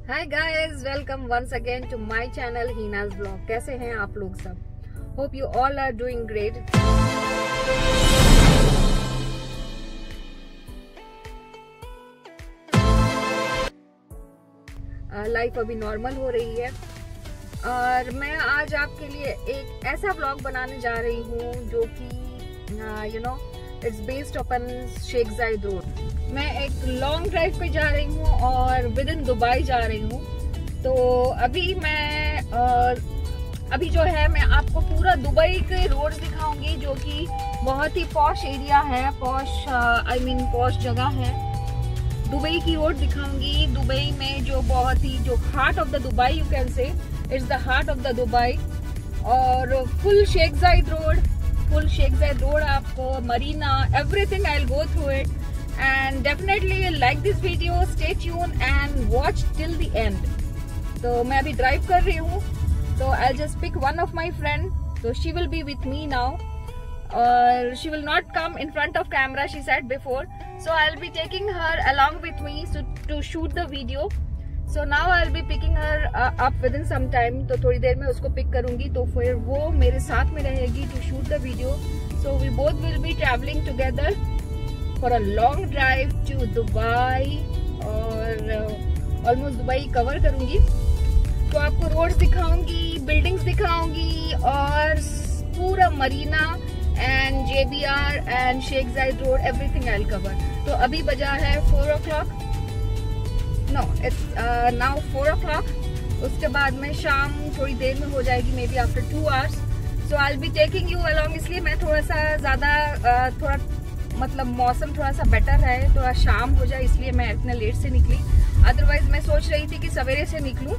Hi guys, welcome once again to my channel Hina's blog. कैसे हैं आप लोग सब? Hope you all are doing great. Life अभी नॉर्मल हो रही है और मैं आज आपके लिए एक ऐसा ब्लॉग बनाने जा रही हूँ जो कि it's based upon Sheikh Zayed road. मैं एक लॉन्ग ड्राइव पे जा रही हूँ और विद इन दुबई जा रही हूँ। तो अभी जो है मैं आपको पूरा दुबई के रोड्स दिखाऊंगी जो कि बहुत ही पॉश एरिया है, पॉश जगह है। दुबई की रोड दिखाऊंगी। दुबई में जो बहुत ही जो heart of the Dubai, you can say it's the heart of the Dubai. और फुल शेख जायद रोड आपको, Marina, everything I will go through it and definitely like this video, stay tuned and watch till the end। तो मैं अभी drive कर रही हूँ, तो I'll just pick one of my friend, so she will be with me now और she will not come in front of camera, she said before, so I'll be taking her along with me to shoot the video। so now I'll be picking her up within some time। तो थोड़ी देर में उसको pick करूंगी तो फिर वो मेरे साथ में रहेगी to shoot the video। so we both will be traveling together for a long drive to Dubai और ऑलमोस्ट दुबई कवर करूंगी। तो आपको रोड्स दिखाऊंगी, बिल्डिंग्स दिखाऊंगी और पूरा Marina and JBR and Sheikh Zayed road, everything I will cover. तो अभी बजा है 4 o'clock, no it's now 4 o'clock। उसके बाद में शाम थोड़ी देर में हो जाएगी, may be after 2 hours। So I will be taking you along. इसलिए मैं थोड़ा सा ज्यादा थोड़ा मतलब मौसम थोड़ा सा बेटर है, थोड़ा शाम हो जाए, इसलिए मैं इतने लेट से निकली। अदरवाइज मैं सोच रही थी कि सवेरे से निकलूं,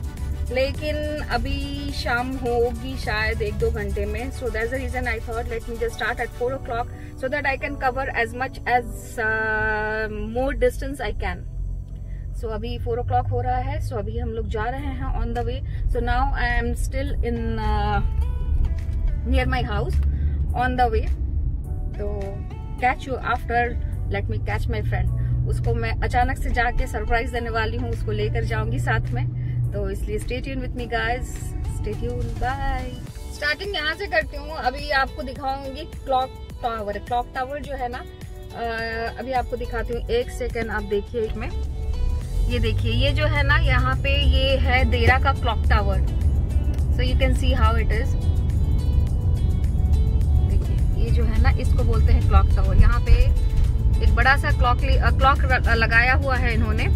लेकिन अभी शाम होगी शायद 1-2 घंटे में। So that's the reason I thought let me just start at 4 o'clock so that I can cover as much as more distance I can। सो अभी 4 o'clock हो रहा है। सो अभी हम लोग जा रहे हैं on the way. So now I am still in near my house on the way. तो catch you after, let me catch my friend. उसको मैं अचानक से जाके सरप्राइज देने वाली हूँ, उसको लेकर जाऊंगी साथ में। तो इसलिए stay tune with me guys, stay tune, bye. Starting यहाँ से करती हूँ। अभी आपको दिखाऊंगी क्लॉक टावर जो है ना, अभी आपको दिखाती हूँ। 1 सेकेंड आप देखिए। एक में ये देखिए, ये जो है ना यहाँ पे ये है देरा का clock tower. So you can see how it is. ये जो है ना इसको बोलते हैं क्लॉक टावर। यहाँ पे एक बड़ा सा क्लॉक लगाया हुआ है इन्होंने।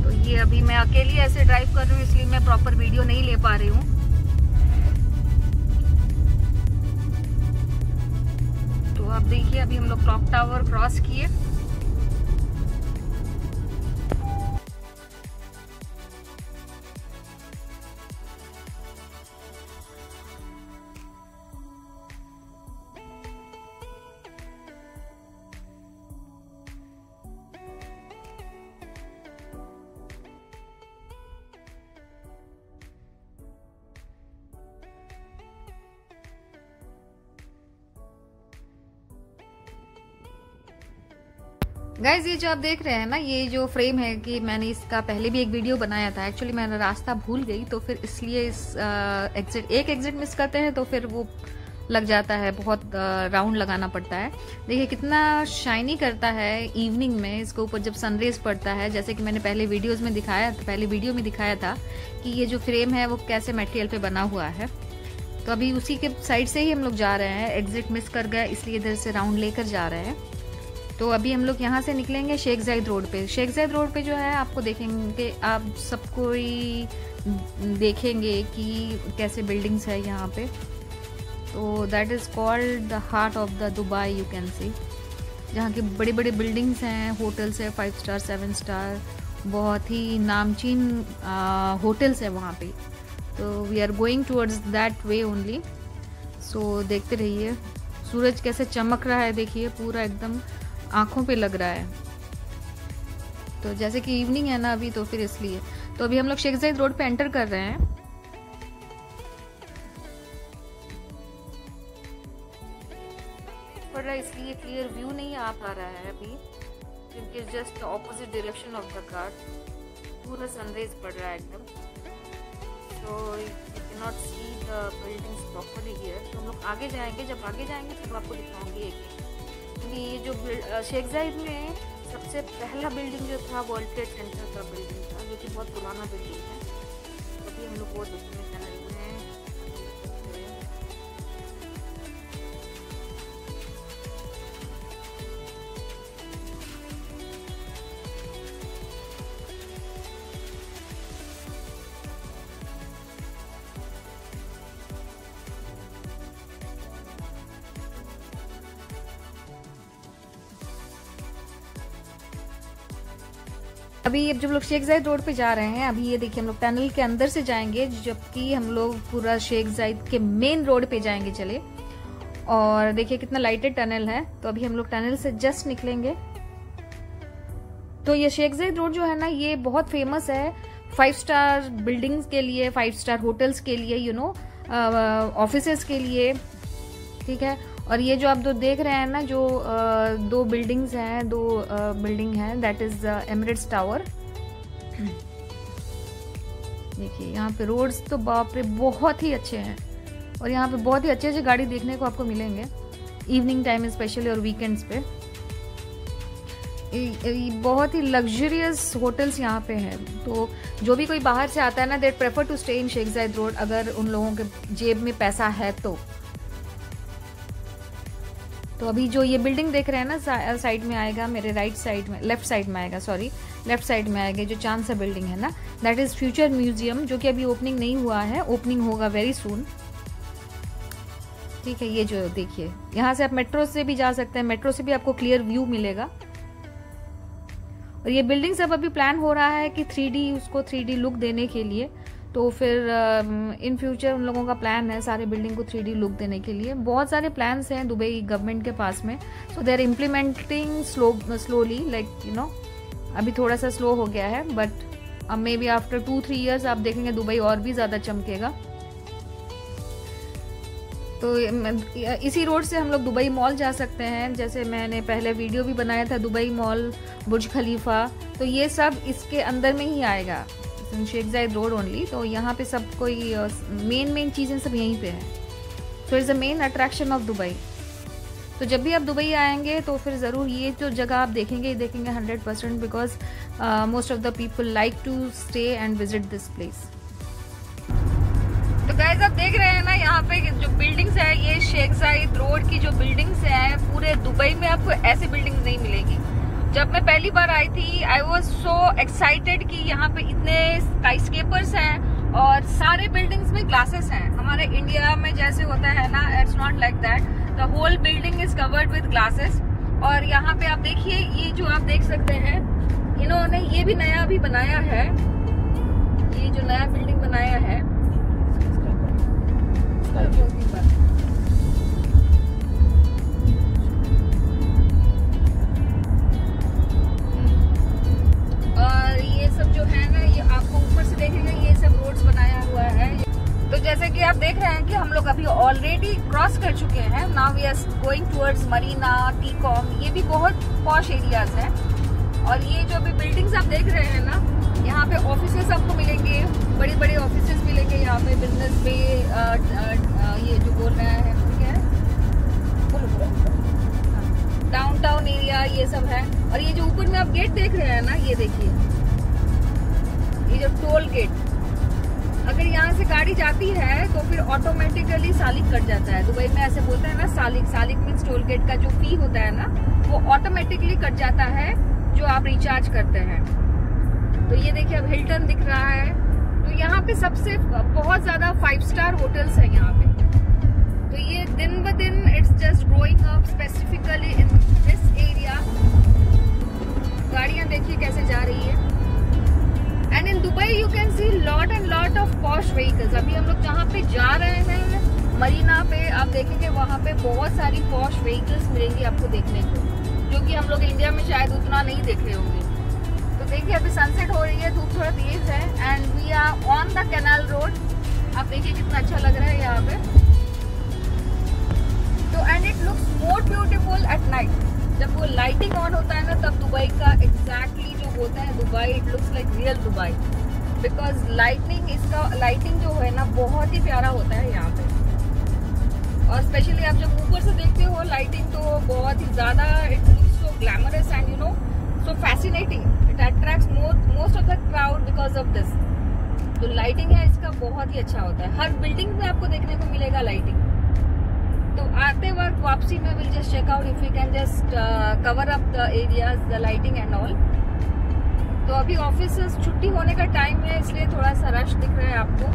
तो ये अभी मैं अकेली ऐसे ड्राइव कर रही हूँ, इसलिए मैं प्रॉपर वीडियो नहीं ले पा रही हूँ। तो अब देखिए, अभी हम लोग क्लॉक टावर क्रॉस किए। गाइज, ये जो आप देख रहे हैं ना, ये जो फ्रेम है कि मैंने इसका पहले भी एक वीडियो बनाया था। एक्चुअली मैंने रास्ता भूल गई, तो फिर इसलिए इस एक एग्जिट मिस करते हैं तो फिर वो लग जाता है, बहुत राउंड लगाना पड़ता है। देखिए कितना शाइनी करता है इवनिंग में, इसके ऊपर जब सनरेज पड़ता है। जैसे कि मैंने पहले वीडियो में दिखाया था कि ये जो फ्रेम है वो कैसे मटेरियल पे बना हुआ है। तो अभी उसी के साइड से ही हम लोग जा रहे हैं। एग्जिट मिस कर गए, इसलिए इधर से राउंड लेकर जा रहे हैं। तो अभी हम लोग यहाँ से निकलेंगे शेख जायद रोड पे। शेख जायद रोड पे जो है आपको देखेंगे, आप सबको ही देखेंगे कि कैसे बिल्डिंग्स है यहाँ पे। तो that is called the heart of the Dubai, you can सी। जहाँ की बड़ी बड़ी बिल्डिंग्स हैं, होटल्स है, 5 स्टार 7 स्टार, बहुत ही नामचीन होटल्स है वहाँ पे। तो we are going towards that way only. So देखते रहिए सूरज कैसे चमक रहा है, देखिए पूरा एकदम आंखों पे लग रहा है। तो जैसे कि इवनिंग है ना अभी, तो फिर इसलिए। तो अभी हम लोग शेख जायद रोड पे एंटर कर रहे हैं। पड़ रहा है इसलिए क्लियर व्यू नहीं आ पा रहा है अभी, क्योंकि just opposite direction of the car. पूरा सनराइज पड़ रहा है एकदम, सो you can not see the buildings properly here. तो हम लोग आगे जाएंगे, जब आगे जाएंगे तब आपको दिखाऊंगी एक, क्योंकि ये जो शेख जायद में सबसे पहला बिल्डिंग जो था वर्ल्ड ट्रेड सेंटर का बिल्डिंग था, जो कि बहुत पुराना बिल्डिंग है। अभी हम लोग वो देखने चल रहे हैं। अभी जब लोग शेख जायद रोड पे जा रहे हैं, अभी ये देखिए हम लोग टनल के अंदर से जाएंगे, जबकि हम लोग पूरा शेख जायद के मेन रोड पे जाएंगे। चले, और देखिए कितना लाइटेड टनल है। तो अभी हम लोग टनल से जस्ट निकलेंगे। तो ये शेख जायद रोड जो है ना, ये बहुत फेमस है 5 स्टार बिल्डिंग्स के लिए, 5 स्टार होटल्स के लिए, यू नो, ऑफिसेस के लिए, ठीक है। और ये जो आप दो देख रहे हैं ना, जो दो बिल्डिंग्स हैं, दो बिल्डिंग है, दैट इज एमिरेट्स टावर। देखिए यहाँ पे रोड्स तो बाप रे बहुत ही अच्छे हैं, और यहाँ पे बहुत ही अच्छे अच्छे गाड़ी देखने को आपको मिलेंगे इवनिंग टाइम स्पेशली, और वीकेंड्स पे। बहुत ही लग्जरियस होटल्स यहाँ पे हैं। तो जो भी कोई बाहर से आता है ना, that prefer to stay in Sheikh Zayed road, अगर उन लोगों के जेब में पैसा है तो अभी जो ये बिल्डिंग देख रहे हैं ना, साइड में आएगा, मेरे राइट साइड में, लेफ्ट साइड में आएगा, सॉरी लेफ्ट साइड में आएगा, जो चांद सा बिल्डिंग है ना, दैट इज फ्यूचर म्यूजियम, जो कि अभी ओपनिंग नहीं हुआ है, ओपनिंग होगा वेरी सून, ठीक है। ये जो देखिए, यहाँ से आप मेट्रो से भी जा सकते हैं, मेट्रो से भी आपको क्लियर व्यू मिलेगा। और ये बिल्डिंग सब अभी प्लान हो रहा है कि 3D उसको 3D लुक देने के लिए, तो फिर इन फ्यूचर उन लोगों का प्लान है सारे बिल्डिंग को 3D लुक देने के लिए। बहुत सारे प्लान्स हैं दुबई गवर्नमेंट के पास में, so they are implementing slowly, like you know, अभी थोड़ा सा स्लो हो गया है, बट अब मे बी आफ्टर 2-3 ईयर्स आप देखेंगे दुबई और भी ज़्यादा चमकेगा। तो इसी रोड से हम लोग दुबई मॉल जा सकते हैं, जैसे मैंने पहले वीडियो भी बनाया था, दुबई मॉल, बुर्ज खलीफा, तो ये सब इसके अंदर में ही आएगा, शेख जायद रोड ओनली। तो यहाँ पे सब कोई मेन चीज़ें सब यहीं पे है। So it's the main attraction of Dubai. तो जब भी आप दुबई आएंगे तो फिर ज़रूर ये जो जगह आप देखेंगे 100%, because most of the people like to stay and visit this place. तो गाइस आप देख रहे हैं ना, यहाँ पे जो बिल्डिंग्स है, ये शेख जायद रोड की जो बिल्डिंग्स है, पूरे दुबई में आपको ऐसी बिल्डिंग्स नहीं मिलेगी। जब मैं पहली बार आई थी, आई वॉज सो एक्साइटेड कि यहाँ पे इतने स्काईस्केपर्स हैं और सारे बिल्डिंग्स में ग्लासेस हैं। हमारे इंडिया में जैसे होता है ना, it's not like that, the whole building is covered with glasses. और यहाँ पे आप देखिए, ये जो आप देख सकते हैं, इन्होंने ये भी नया भी बनाया है, ये जो नया बिल्डिंग बनाया है, और ये सब जो है ना, ये आपको ऊपर से देखेंगे, ये सब रोड्स बनाया हुआ है। तो जैसे कि आप देख रहे हैं कि हम लोग अभी ऑलरेडी क्रॉस कर चुके हैं, now we are going towards Marina, TECOM, ये भी बहुत पॉश एरियाज हैं। और ये जो भी बिल्डिंग्स आप देख रहे हैं ना, यहाँ पे ऑफिसेस आपको मिलेंगे, बड़ी बड़ी ऑफिसेस मिलेंगे यहाँ पे, बिजनेस पे, ये जो बोल रहे हैं क्या है, डाउनटाउन एरिया, ये सब है। और ये जो ऊपर में आप गेट देख रहे हैं ना, ये देखिए, ये जो टोल गेट, अगर यहाँ से गाड़ी जाती है तो फिर ऑटोमेटिकली सालिक कट जाता है। दुबई में ऐसे बोलते हैं ना, सालिक मीन्स टोल गेट का जो फी होता है ना, वो ऑटोमेटिकली कट जाता है जो आप रिचार्ज करते हैं। तो ये देखिए, अब हिल्टन दिख रहा है। तो यहाँ पे सबसे बहुत ज्यादा 5 स्टार होटल्स हैं यहाँ पे। तो ये दिन ब दिन it's just growing up, specifically in this area. गाड़ियां देखिए कैसे जा रही है। And in Dubai you can see lot and lot of posh vehicles. अभी हम लोग जहाँ पे जा रहे हैं मरीना पे, आप देखेंगे वहाँ पे बहुत सारी पॉश व्हीकल्स मिलेंगी आपको देखने को, जो कि हम लोग इंडिया में शायद उतना नहीं देख रहे होंगे। तो देखिए अभी सनसेट हो रही है, धूप थोड़ा तेज है, and we are on the canal road. आप देखिए कितना अच्छा लग रहा है यहाँ पे। तो and it looks more beautiful at night. जब वो लाइटिंग ऑन होता है ना, तब दुबई का एग्जैक्टली जो बोलते हैं Dubai, it looks like real Dubai, because lighting जो है ना बहुत ही प्यारा होता है यहाँ पे। और स्पेशली आप जब ऊपर से देखते हो लाइटिंग तो बहुत ही ज्यादा, it looks so glamorous and you know so fascinating, it attracts most of the crowd because of this. जो लाइटिंग है इसका बहुत ही अच्छा होता है, हर बिल्डिंग में आपको देखने को मिलेगा लाइटिंग। तो आते वक्त वापसी में will just check out if you can just cover up the areas, the lighting and all. तो अभी ऑफिस से छुट्टी होने का टाइम है, इसलिए थोड़ा सा रश दिख रहा है आपको।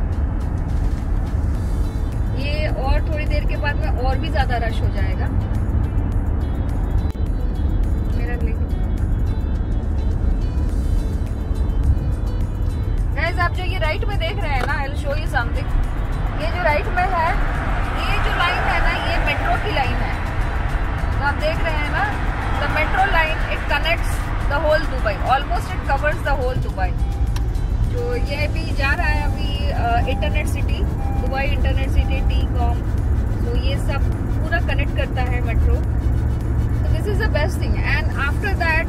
ये और थोड़ी देर के बाद में और भी ज्यादा रश हो जाएगा। मेरा गाइस, आप जो ये राइट में देख रहे हैं ना, आई विल शो यू समथिंग। ये जो राइट में है, ये जो लाइन है ना, ये मेट्रो की लाइन है। तो आप देख रहे हैं ना, the metro line, it connects the whole Dubai, almost it covers the whole Dubai. जो ये अभी जा रहा है अभी internet city, Dubai internet city, Tecom, तो ये सब पूरा कनेक्ट करता है मेट्रो। तो this is the best thing. And after that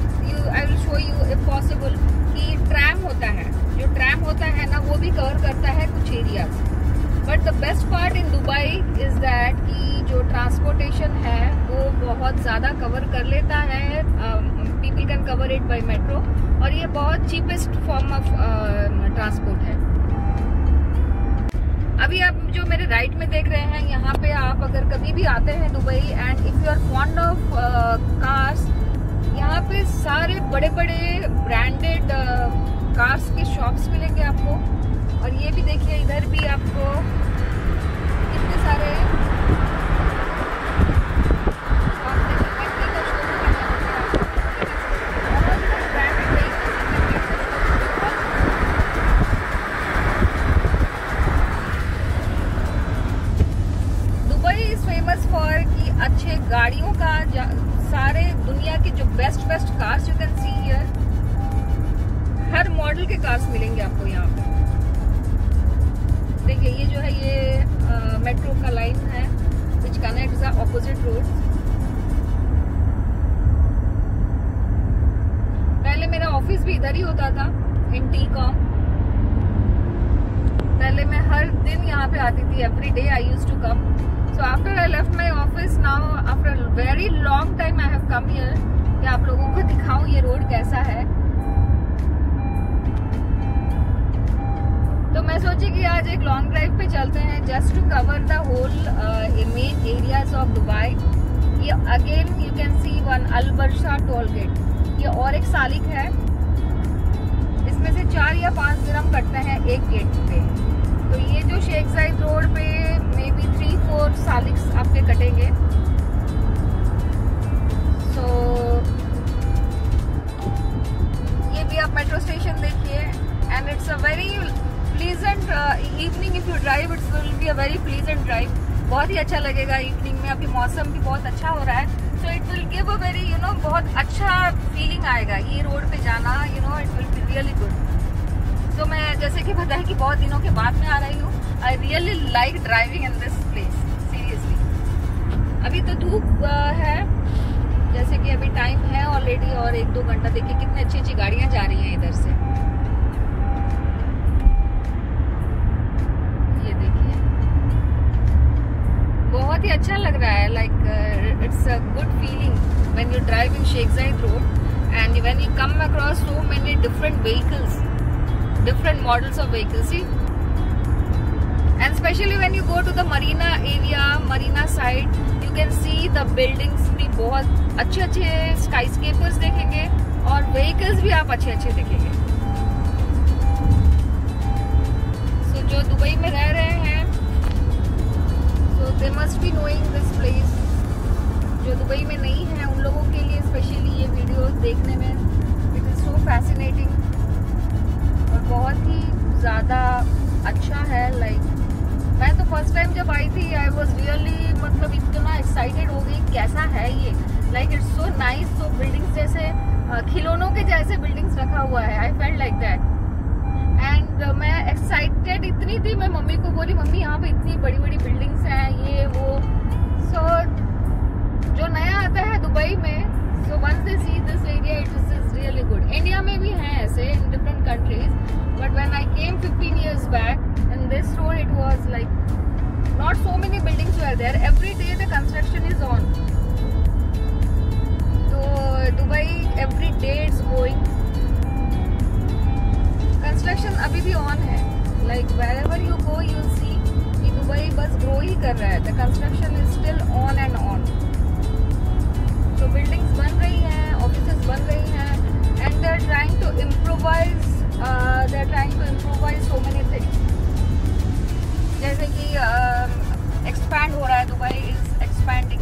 I will show you if possible कि ट्रैम होता है, जो ट्रैम होता है ना वो भी कवर करता है कुछ area. But the best part in Dubai is that कि जो ट्रांसपोर्टेशन है वो बहुत ज़्यादा कवर कर लेता है, people can cover it by metro, और ये बहुत चीपेस्ट फॉर्म ऑफ ट्रांसपोर्ट है। अभी आप जो मेरे राइट में देख रहे हैं, यहाँ पे आप अगर कभी भी आते हैं Dubai and if you are fond of cars, यहाँ पे सारे बड़े बड़े ब्रांडेड कार्स के शॉप्स मिलेंगे आपको। और ये भी देखिए, इधर भी आपको कितने सारे दुबई इज फेमस फॉर कि अच्छे गाड़ियों का, सारे दुनिया के जो best cars you can see here, her model के कार्स मिलेंगे आपको यहाँ पे। देखिए ये जो है ये मेट्रो का लाइन है which connects the opposite road. पहले मेरा ऑफिस भी इधर ही होता था इन टी-कॉम। पहले मैं हर दिन यहाँ पे आती थी, every day I used to come. So after I left my office, now after very long time I have come here कि आप लोगों को दिखाऊं ये रोड कैसा है। तो मैं सोची कि आज एक लॉन्ग ड्राइव पे चलते हैं, just to cover the whole main areas of Dubai. ये again you can see one Al Barsha toll gate, ये और एक सालिक है, इसमें से 4 या 5 दिरहम कटते हैं एक गेट पे। तो ये जो शेख जायद रोड पे मे बी 3-4 सालिक्स आपके कटेंगे। सो ये भी आप मेट्रो स्टेशन देखिए, and it's a very pleasant evening if you drive, it's will be a very pleasant drive. बहुत ही अच्छा लगेगा इवनिंग में, अभी मौसम भी बहुत अच्छा हो रहा है, so it will give a very you know बहुत अच्छा फीलिंग आएगा ये रोड पे जाना, you know it will be really good. तो मैं जैसे कि बताया कि बहुत दिनों के बाद में आ रही हूँ, I really like driving in this place seriously. अभी तो धूप है, जैसे कि अभी टाइम है ऑलरेडी और 1-2 घंटा। देखिए कितनी अच्छी अच्छी गाड़ियां जा रही हैं इधर से, ये देखिए बहुत ही अच्छा लग रहा है। Like it's a good feeling when you drive in Sheikh Zayed road and when you come across so many different vehicles, different models of vehicles, see, and especially when you go to the marina area, marina side, you can see the buildings भी बहुत अच्छे अच्छे skyscrapers देखेंगे और vehicles भी आप अच्छे अच्छे देखेंगे। So जो दुबई में रह रहे हैं, so they must be knowing this place। जो दुबई में नहीं है उन लोगों के लिए स्पेशली ये वीडियो देखने में it is so fascinating और बहुत ही ज़्यादा अच्छा है। लाइक मैं तो फर्स्ट टाइम जब आई थी, आई वॉज रियली मतलब इतना एक्साइटेड हो गई कैसा है ये। Like it's so nice, so buildings जैसे खिलौनों के जैसे बिल्डिंग्स रखा हुआ है, I felt like that. And मैं एक्साइटेड इतनी थी, मैं मम्मी को बोली मम्मी यहाँ पे इतनी बड़ी बड़ी बिल्डिंग्स हैं ये वो। सो जो नया आता है दुबई में, so once they see this area, it is really good. India में भी हैं ऐसे in different countries, but when I came 15 years back in this road it was like not so many buildings were there, every day the construction is on. तो Dubai every day it's going, construction अभी भी on है। Like wherever you go you see कि Dubai बस grow ही कर रहा है, the construction is still on and on. तो बिल्डिंग्स बन रही हैं, ऑफिसेस बन रही हैं, and they are trying to improvise so many things. जैसे कि एक्सपैंड हो रहा है, दुबई इज एक्सपैंडिंग।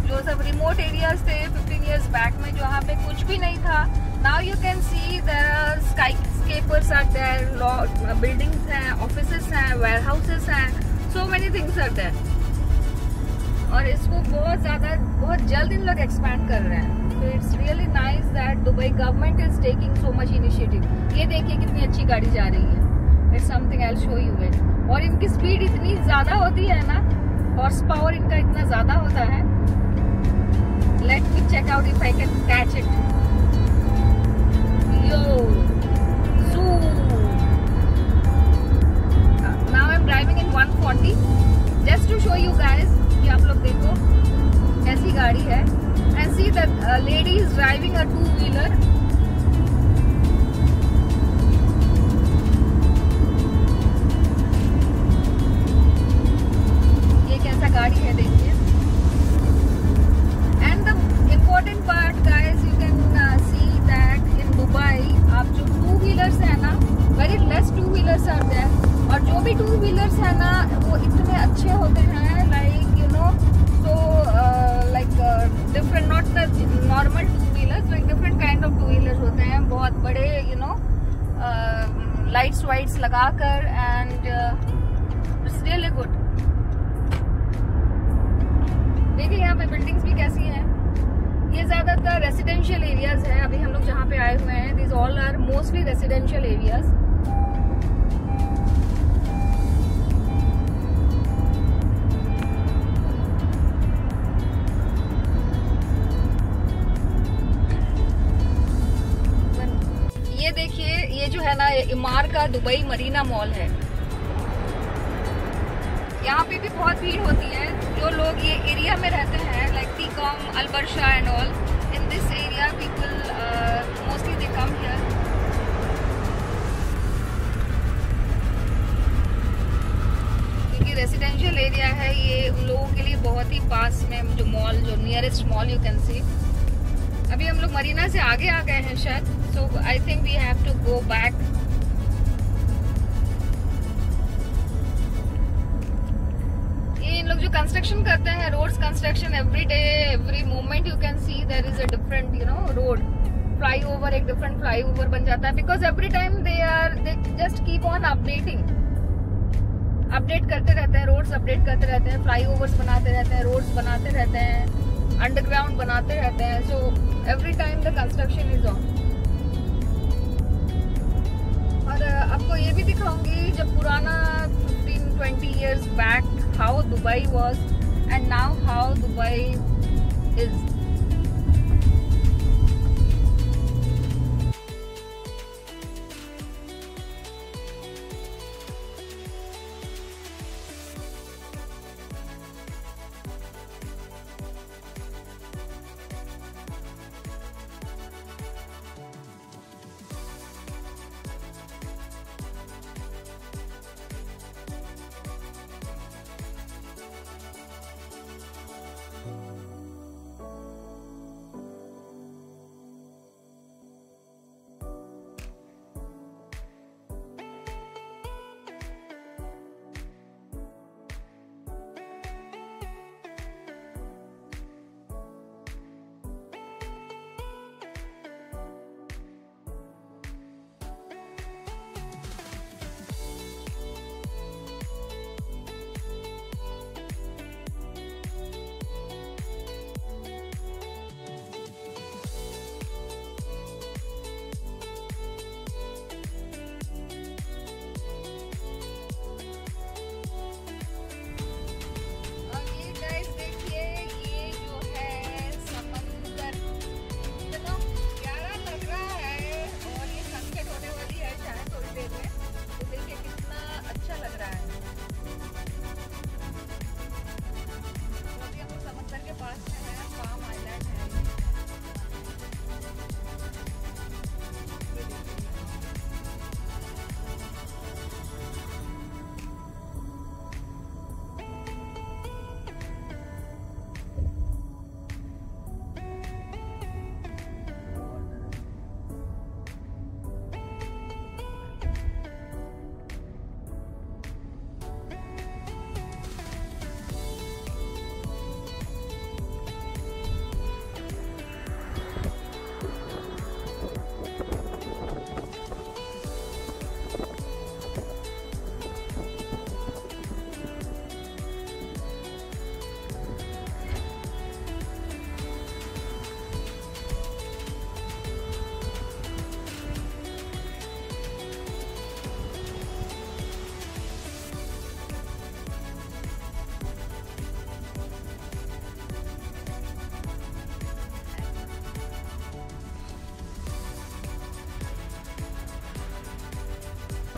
जो सब रिमोट एरियाज थे 15 years बैक में जहाँ पे कुछ भी नहीं था, now you can see there are skyscrapers are there, buildings हैं, ऑफिसेस हैं, वेयरहाउसेस हैं, so many things are there. और इसको बहुत जल्द इन लोग एक्सपैंड कर रहे हैं। तो it's really nice that Dubai government is taking so much initiative. ये देखिए कितनी अच्छी गाड़ी जा रही है, it's something I will show you it. और इनकी स्पीड इतनी ज्यादा होती है ना, हॉर्स पावर इनका इतना ज्यादा होता है। Let me check out if I can catch it. Yo now I am driving in 140 just to show you guys कि आप लोग देखो कैसी गाड़ी है। And see that lady is driving a 2-wheeler। ये कैसा गाड़ी है देखिए। And the important part guys, you can see that in Dubai आप जो 2-wheelers है ना, very less 2-wheelers are there. और जो भी 2-wheelers है ना वो इतने अच्छे होते हैं, like you no, so like different, not the normal 2-wheelers, like different kind of 2-wheelers होते हैं, बहुत बड़े, you know, lights वाइट्स लगाकर, and it's really good। देखिए यहाँ पे बिल्डिंग्स भी कैसी हैं। ये ज्यादातर रेसिडेंशियल एरियाज है। अभी हम लोग जहाँ पे आए हुए हैं, these all are mostly residential areas। देखिए ये जो है ना, इमार का दुबई मरीना मॉल है। यहाँ पे भी बहुत भीड़ होती है। जो लोग ये एरिया में रहते हैं, like TECOM, Al Barsha and all, in this area people mostly they come here. क्योंकि रेसिडेंशियल एरिया है ये, उन लोगों के लिए बहुत ही पास में जो मॉल, जो नियरेस्ट मॉल यू कैन सी। अभी हम लोग मरीना से आगे आ गए हैं शायद, so I think we have to go back। ये इन लोग जो कंस्ट्रक्शन करते हैं, roads construction, every day every moment you can see there is a different, you know, road flyover, एक डिफरेंट फ्लाईओवर बन जाता है। Because every time they just keep on updating, update करते रहते हैं, रोड्स अपडेट करते रहते हैं, फ्लाईओवर्स बनाते रहते हैं, रोड्स बनाते रहते हैं, अंडरग्राउंड बनाते रहते हैं। सो every time the construction is on. और आपको ये भी दिखाऊंगी जब पुराना 15-20 years back how Dubai was and now how Dubai is.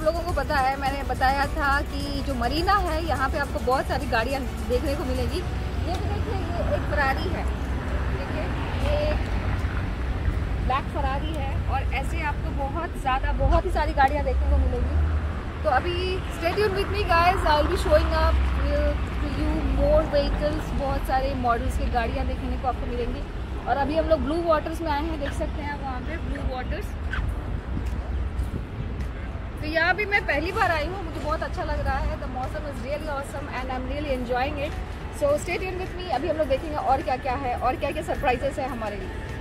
लोगों को पता है, मैंने बताया था कि जो मरीना है यहाँ पे आपको बहुत सारी गाड़ियाँ देखने को मिलेगी। ये भी देखिए, ये एक फरारी है, देखिए ये एक ब्लैक फरारी है, और ऐसे आपको बहुत ही सारी गाड़ियाँ देखने को मिलेगी। तो अभी stay tuned with me guys, I will be showing up to you more vehicles. बहुत सारे मॉडल्स की गाड़ियाँ देखने को आपको मिलेंगी। और अभी हम लोग ब्लू वाटर्स में आए हैं, देख सकते हैं वहाँ पे ब्लू वाटर्स। तो यहाँ भी मैं पहली बार आई हूँ, मुझे बहुत अच्छा लग रहा है। द मौसम is really awesome and I am really enjoying it. So stay tuned with मी। अभी हम लोग देखेंगे और क्या क्या है और क्या क्या सरप्राइजेस है हमारे लिए।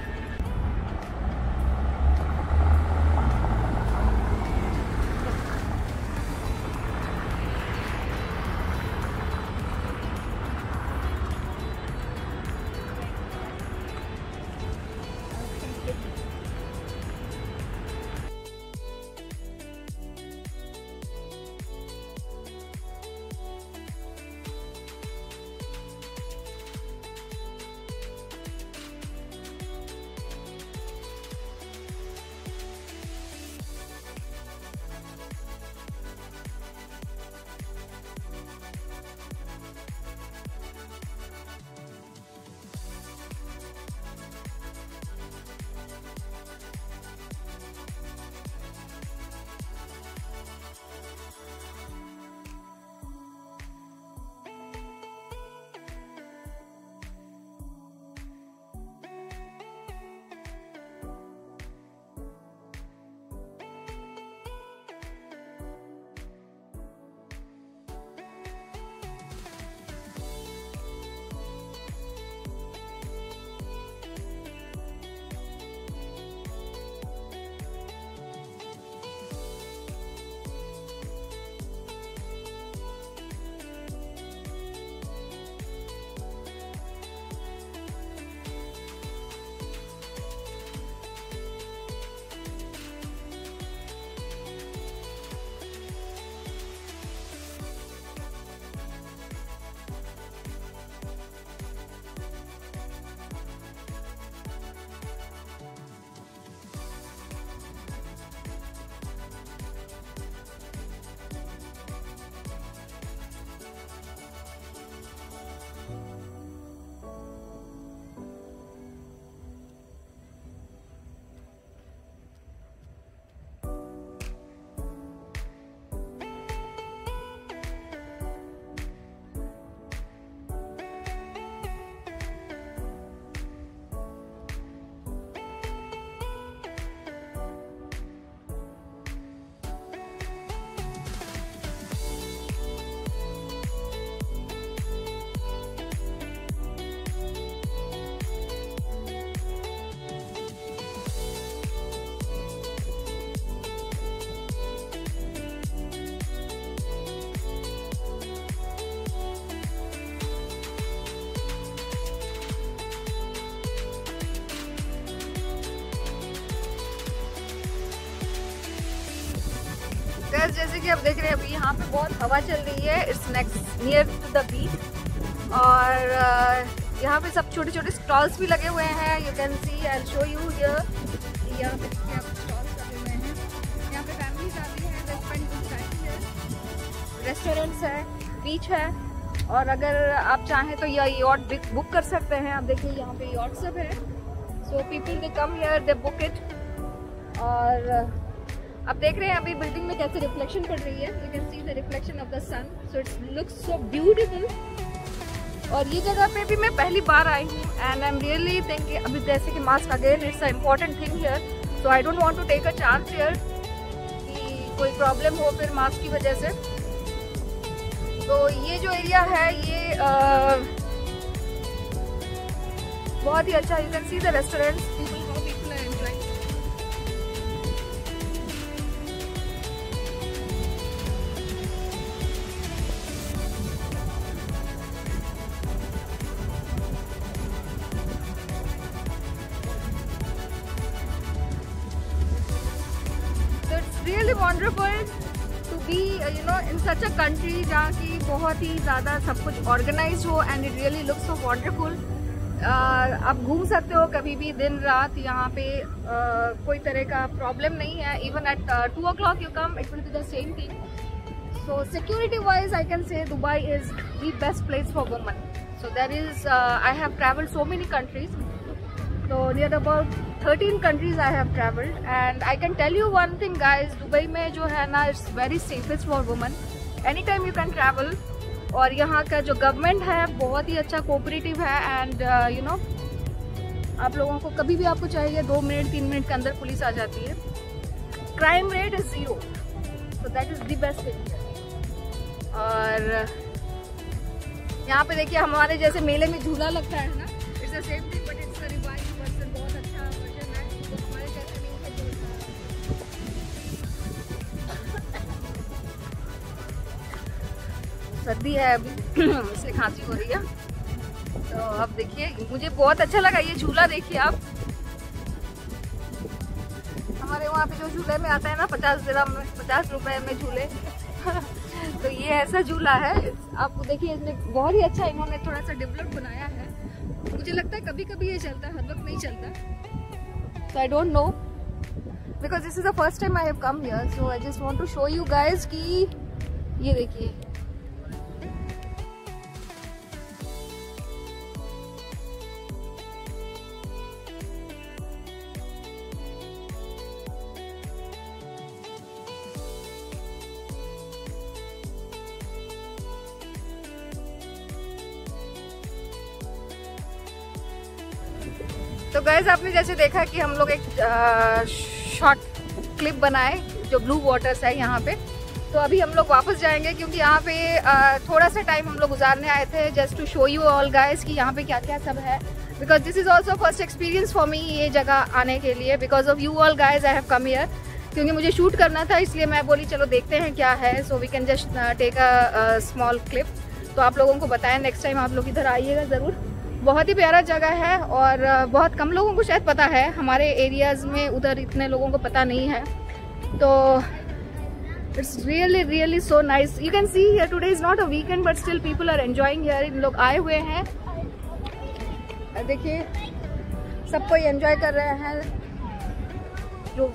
जैसे कि आप देख रहे हैं अभी यहाँ पे बहुत हवा चल रही है। It's next near to the beach, और यहाँ पे सब छोटे छोटे स्टॉल्स भी लगे हुए हैं। You can C, I will show you here. यहाँ पे स्टॉल्स लगे हुए हैं, यहाँ पे फैमिलीज आती हैं, they spend good time here. Restaurants है, बीच है, और अगर आप चाहें तो यह यॉट बुक कर सकते हैं। आप देखिए यहाँ पे यॉट सब है, so people they come here, they book it. और आप देख रहे हैं अभी बिल्डिंग में कैसे रिफ्लेक्शन पड़ रही है। You can see the reflection of the sun, so it's looks so beautiful. और ये जगह पे भी मैं पहली बार आई हूँ, and I am really thinking, अभी जैसे कि mask again it's a important thing here, so I don't want to take a chance here कि कोई प्रॉब्लम हो फिर मास्क की वजह से। तो ये जो एरिया है ये बहुत ही अच्छा। You can see the restaurants, really wonderful to be in such a country जहाँ की बहुत ही ज़्यादा सब कुछ organized हो, and it really looks so wonderful। आप घूम सकते हो कभी भी, दिन रात, यहाँ पे कोई तरह का प्रॉब्लम नहीं है। Even at 2 o'clock you come, it will be the same thing. So security wise I can say Dubai is the best place for women. So there is I have traveled so many countries, so near about 13 countries I have traveled, and I can tell you one thing guys, Dubai में जो है ना, it's very safest for women. Anytime you can travel. और यहाँ का जो government है बहुत ही अच्छा कोऑपरेटिव है, एंड यू नो आप लोगों को कभी भी आपको चाहिए 2 मिनट 3 मिनट के अंदर पुलिस आ जाती है। Crime rate is 0, so that is the best thing. और यहाँ पे देखिए हमारे जैसे मेले में झूला लगता है ना, it's the same thing but it's a revised version, बहुत अच्छा वर्जन है, तो हमारे जैसे नहीं है। सर्दी है अभी इसलिए खांसी हो रही है। तो अब देखिए मुझे बहुत अच्छा लगा ये झूला, देखिए आप, हमारे वहाँ पे जो झूले में आता है ना 50 रुपए में झूले तो ये ऐसा झूला है, आपको देखिए इसमें बहुत ही अच्छा इन्होंने थोड़ा सा डेवलप बनाया है। मुझे लगता है कभी कभी ये चलता है, हर वक्त नहीं चलता, so I don't know because this is the first time I have come here, so I just want to show you guys कि ये देखिए तो गाइस आपने जैसे देखा कि हम लोग एक शॉर्ट क्लिप बनाए जो ब्लू वाटर्स है यहाँ पे। तो अभी हम लोग वापस जाएंगे क्योंकि यहाँ पे थोड़ा सा टाइम हम लोग गुजारने आए थे just to show you all guys कि यहाँ पे क्या क्या सब है, because this is also first experience for me ये जगह आने के लिए। Because of you all guys I have come here, क्योंकि मुझे शूट करना था इसलिए मैं बोली चलो देखते हैं क्या है, so we can just take a small clip. तो आप लोगों को बताएं नेक्स्ट टाइम आप लोग इधर आइएगा ज़रूर। बहुत ही प्यारा जगह है और बहुत कम लोगों को शायद पता है, हमारे एरियाज़ में उधर इतने लोगों को पता नहीं है। तो it's really so nice. You can see here today is not a weekend but still people are enjoying here. इन लोग आए हुए हैं, देखिए सब कोई एंजॉय कर रहे हैं। जो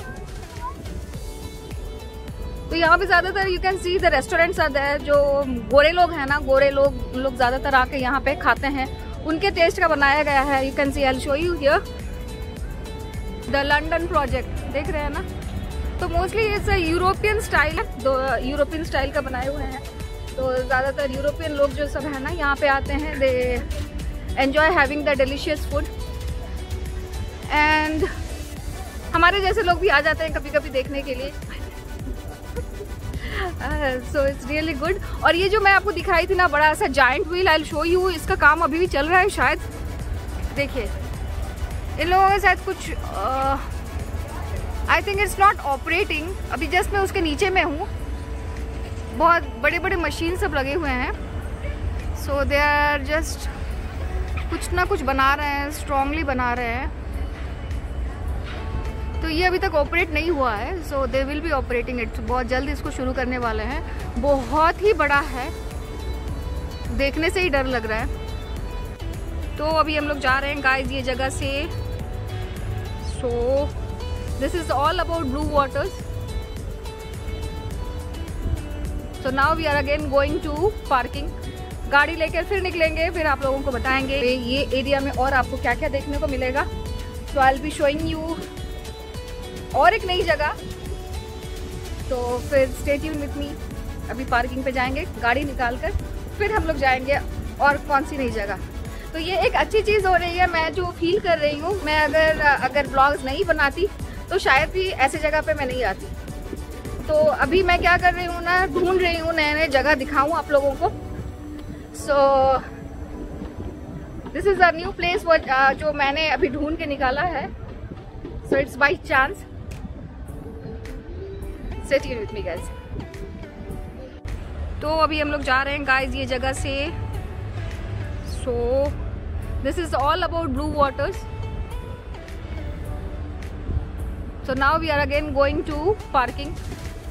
तो यहाँ पे ज़्यादातर you can see the restaurants are there. जो गोरे लोग हैं ना, गोरे लोग ज़्यादातर आके यहाँ पे खाते हैं, उनके टेस्ट का बनाया गया है। You can C, I will show you here the London project, देख रहे हैं ना। तो मोस्टली इट्स यूरोपियन स्टाइल है, दो यूरोपियन स्टाइल का बनाए हुए हैं। तो ज़्यादातर यूरोपियन लोग जो सब है ना यहाँ पे आते हैं, they enjoy having the delicious food. And हमारे जैसे लोग भी आ जाते हैं कभी कभी देखने के लिए। So it's really good. और ये जो मैं आपको दिखाई थी ना बड़ा सा giant wheel, I will show you, इसका काम अभी भी चल रहा है शायद। देखिए इन लोगों के साथ कुछ I think it's not operating, अभी जस्ट मैं उसके नीचे में हूँ। बहुत बड़े बड़े मशीन सब लगे हुए हैं, सो दे आर जस्ट कुछ ना कुछ बना रहे हैं, स्ट्रांगली बना रहे हैं। तो ये अभी तक ऑपरेट नहीं हुआ है, so they will be operating it. बहुत जल्द इसको शुरू करने वाले हैं। बहुत ही बड़ा है, देखने से ही डर लग रहा है। तो अभी हम लोग जा रहे हैं गाइस ये जगह से। So this is all about blue waters. So now we are again going to parking. गाड़ी लेकर फिर निकलेंगे, फिर आप लोगों को बताएंगे ये एरिया में और आपको क्या क्या देखने को मिलेगा। So I will be showing you और एक नई जगह। तो फिर स्टे ट्यून विथ मी। अभी पार्किंग पे जाएंगे गाड़ी निकाल कर, फिर हम लोग जाएंगे और कौन सी नई जगह। तो ये एक अच्छी चीज़ हो रही है, मैं जो फील कर रही हूँ, मैं अगर ब्लॉग्स नहीं बनाती तो शायद भी ऐसे जगह पे मैं नहीं आती। तो अभी मैं क्या कर रही हूँ ना, ढूंढ रही हूँ नए नए जगह दिखाऊँ आप लोगों को। So this is a new place जो मैंने अभी ढूंढ के निकाला है। So it's by chance. Stay tuned with me guys। तो अभी हम लोग जा रहे हैं गाइस ये जगह से। So this is all about blue waters. So now we are again going to parking.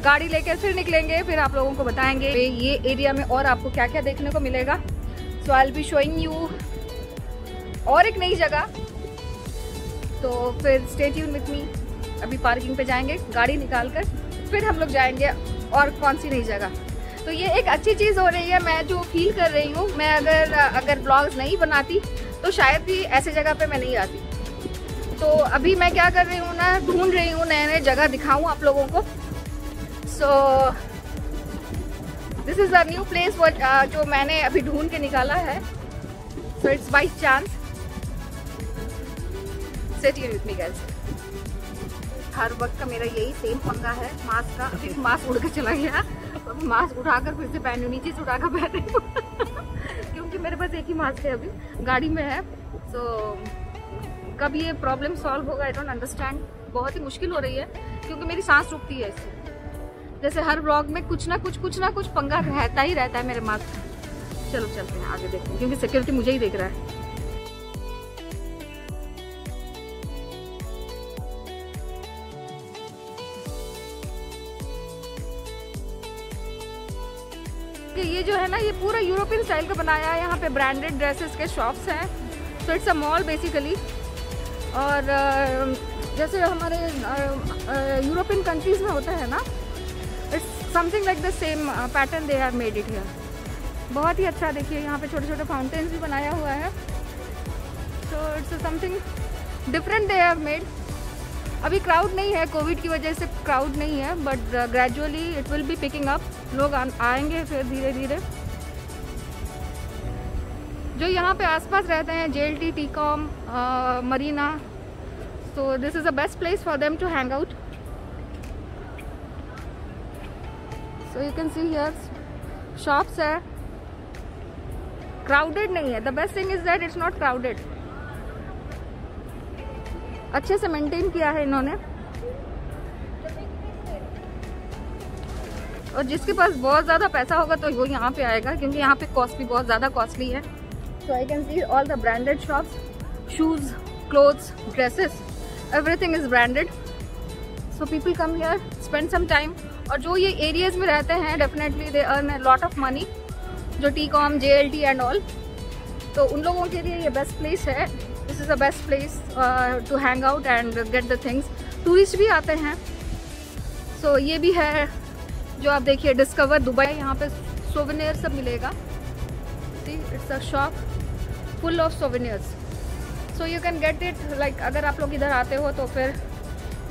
गाड़ी लेकर फिर निकलेंगे, फिर आप लोगों को बताएंगे ये एरिया में और आपको क्या क्या देखने को मिलेगा। So I will be showing you और एक नई जगह। तो फिर स्टे ट्यून विथ मी। अभी पार्किंग पे जाएंगे गाड़ी निकाल कर, फिर हम लोग जाएंगे और कौन सी नई जगह। तो ये एक अच्छी चीज़ हो रही है, मैं जो फील कर रही हूँ, मैं अगर ब्लॉग्स नहीं बनाती तो शायद भी ऐसे जगह पे मैं नहीं आती। तो अभी मैं क्या कर रही हूँ ना, ढूंढ रही हूँ नए नए जगह दिखाऊँ आप लोगों को। So this is a new place जो मैंने अभी ढूंढ के निकाला है। So it's by chance. Stay tuned with me guys. हर वक्त का मेरा यही सेम पंगा है मास्क का। अभी मास्क उड़ के चला गया, तो मास्क उठाकर फिर से पहनू, नीचे से उठाकर पहन रही हूँ क्योंकि मेरे पास एक ही मास्क है, अभी गाड़ी में है। सो कब ये प्रॉब्लम सॉल्व होगा आई डोंट अंडरस्टैंड। बहुत ही मुश्किल हो रही है क्योंकि मेरी सांस रुकती है इससे। जैसे हर व्लॉग में कुछ ना कुछ पंगा रहता ही रहता है मेरे मास्क। चलो चलते हैं आगे देखते हैं, क्योंकि सिक्योरिटी मुझे ही देख रहा है। ये जो है ना, ये पूरा यूरोपियन स्टाइल का बनाया है। यहाँ पे ब्रांडेड ड्रेसेस के शॉप्स हैं। So it's a mall basically. और जैसे हमारे यूरोपियन कंट्रीज में होता है ना, it's something like the same pattern they have made it here. बहुत ही अच्छा। देखिए यहाँ पे छोटे छोटे फाउंटेन्स भी बनाया हुआ है। So it's something different they have made. अभी क्राउड नहीं है, कोविड की वजह से क्राउड नहीं है, but gradually it will be picking up. लोग आएंगे फिर धीरे धीरे। जो यहाँ पे आसपास रहते हैं, JLT, TCOM, Marina, so this is the best place for them to hang out. So you can see here shops है, crowded नहीं है। The best thing is that it's not crowded. अच्छे से मेंटेन किया है इन्होंने। और जिसके पास बहुत ज़्यादा पैसा होगा तो वो यहाँ पे आएगा, क्योंकि यहाँ पे कॉस्ट भी बहुत ज़्यादा कॉस्टली है। So I can see all the branded shops, shoes, clothes, dresses, everything is branded. So people come here, spend some time. और जो ये एरियाज में रहते हैं, definitely they earn a lot of money. जो TCOM, JLT and all, तो उन लोगों के लिए ये बेस्ट प्लेस है। This is the best place to hang out and get the things. Tourist भी आते हैं। So ये भी है जो आप देखिए, डिस्कवर दुबई। यहाँ पे सोवेनियर सब मिलेगा। See, it's a shop full of souvenirs. So you can get it like, अगर आप लोग इधर आते हो तो फिर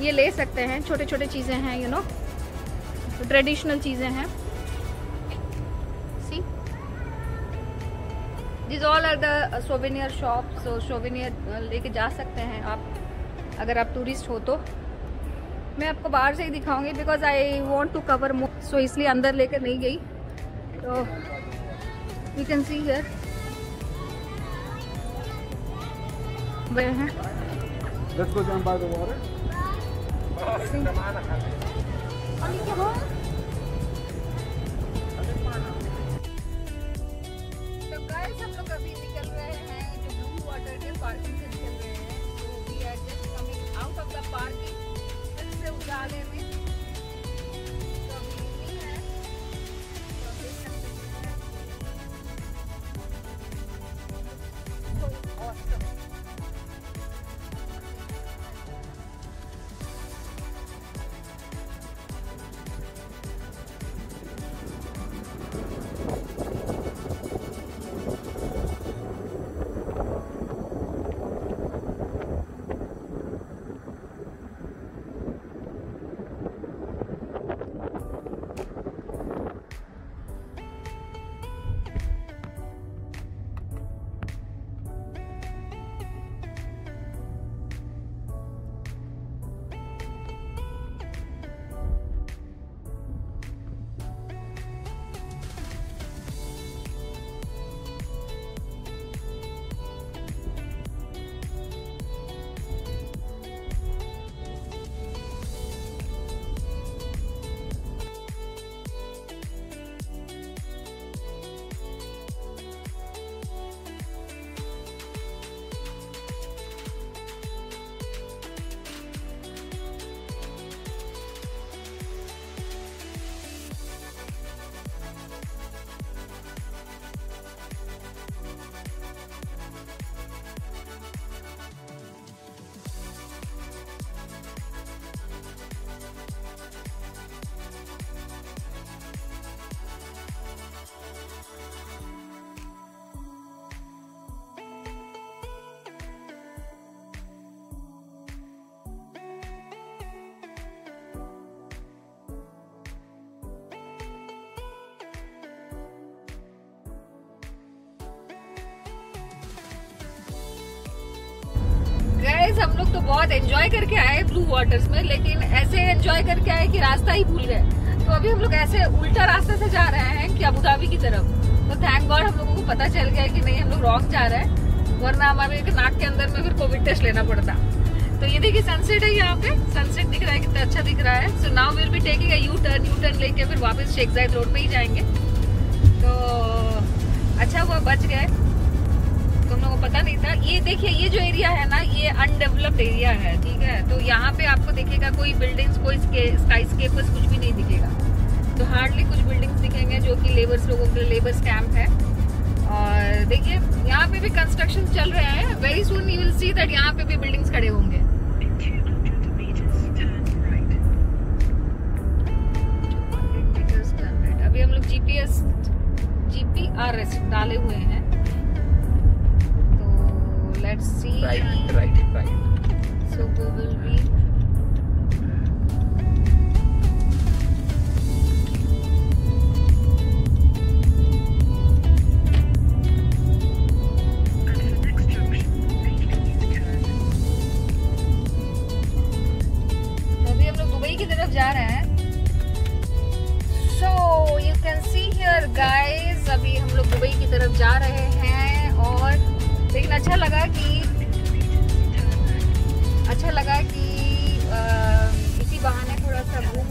ये ले सकते हैं। छोटे छोटे चीज़ें हैं, you know, ट्रेडिशनल चीज़ें हैं। See, these all are the souvenir shops. So souvenir लेके जा सकते हैं आप, अगर आप टूरिस्ट हो तो। मैं आपको बाहर से ही दिखाऊंगी because I want to cover more, so इसलिए अंदर लेकर नहीं गई। तो यू कैन सी हियर वह हैं। Let's go down by the water. तो गाइस हम लोग अभी निकल रहे हैं जो ब्लू वाटर के पार्किंग से निकल रहे हैं। तो we are just coming out of the parking. फिर से उजाले में तो अभी इवनिंग है, तो देख सकते हैं। So awesome. गाइस हम लोग तो बहुत एंजॉय करके आए ब्लू वाटर्स में, लेकिन ऐसे एंजॉय करके आए कि रास्ता ही भूल गए। तो अभी हम लोग ऐसे उल्टा रास्ते से जा रहे हैं कि अबू धाबी की तरफ। तो थैंक गॉड हम लोगों को पता चल गया कि नहीं हम लोग रॉन्ग जा रहे हैं, वरना हमारे नाक के अंदर में फिर कोविड टेस्ट लेना पड़ता। तो ये देखिए सनसेट है, यहाँ पे सनसेट दिख रहा है, कितना अच्छा दिख रहा है। So now will be taking a U turn लेके फिर वापस शेख जायद रोड पे ही जाएंगे। तो अच्छा हुआ बच गए, तुम लोगों को पता नहीं था। ये देखिए ये जो एरिया है ना, ये अनडेवलप्ड एरिया है, ठीक है। तो यहाँ पे आपको दिखेगा कोई बिल्डिंग्स, कोई स्काई स्केपर्स कुछ भी नहीं दिखेगा। तो हार्डली कुछ बिल्डिंग्स दिखेंगे जो कि लेबर्स लोगों के लिए लेबर्स कैंप है। और देखिए यहाँ पे भी कंस्ट्रक्शन चल रहे हैं। Very soon you will see that यहाँ पे भी बिल्डिंग्स खड़े होंगे। अभी हम लोग GPRS डाले हुए हैं, तो let's see. Right. So we will be जा रहे हैं। So you can see here guys, अभी हम लोग दुबई की तरफ जा रहे हैं। और लेकिन अच्छा लगा कि इसी बहाने थोड़ा सा घूम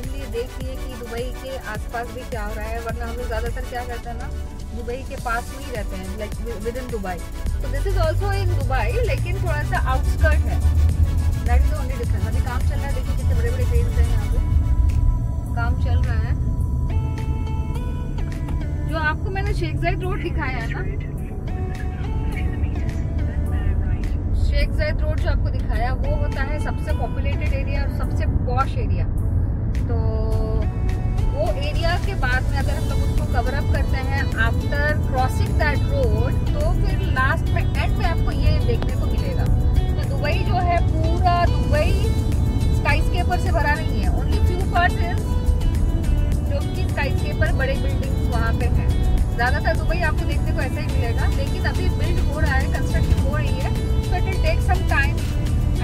लिए, देख लिए कि दुबई के आसपास भी क्या हो रहा है। वरना हम लोग ज्यादातर क्या करते हैं ना, दुबई के पास में ही रहते हैं, लाइक विद इन दुबई। तो this is also in Dubai, लेकिन थोड़ा सा आउटस्कर्ट है। That is only difference. अभी काम चल रहा है, देखिए कितने बड़े बड़े क्रेन्स हैं यहाँ पे, काम चल रहा है। जो आपको मैंने शेख जायद रोड दिखाया है ना, शेख जायद रोड जो आपको दिखाया वो होता है सबसे पॉपुलेटेड एरिया और सबसे पॉश एरिया। तो वो एरिया के बाद में अगर हम लोग उसको कवर अप करते हैं आफ्टर क्रॉसिंग दैट रोड, तो फिर लास्ट में एंड में आपको ये देखने को मिलेगा। तो दुबई जो है, पूरा दुबई स्काईस्केपर से भरा नहीं है। ओनली फ्यू पार्ट्स जो कि स्काईस्केपर, बड़े बिल्डिंग्स वहाँ पे हैं। ज्यादातर दुबई आपको देखने को ऐसा ही मिलेगा, लेकिन अभी बिल्ड हो रहा है, कंस्ट्रक्शन हो रही है, so it will take some time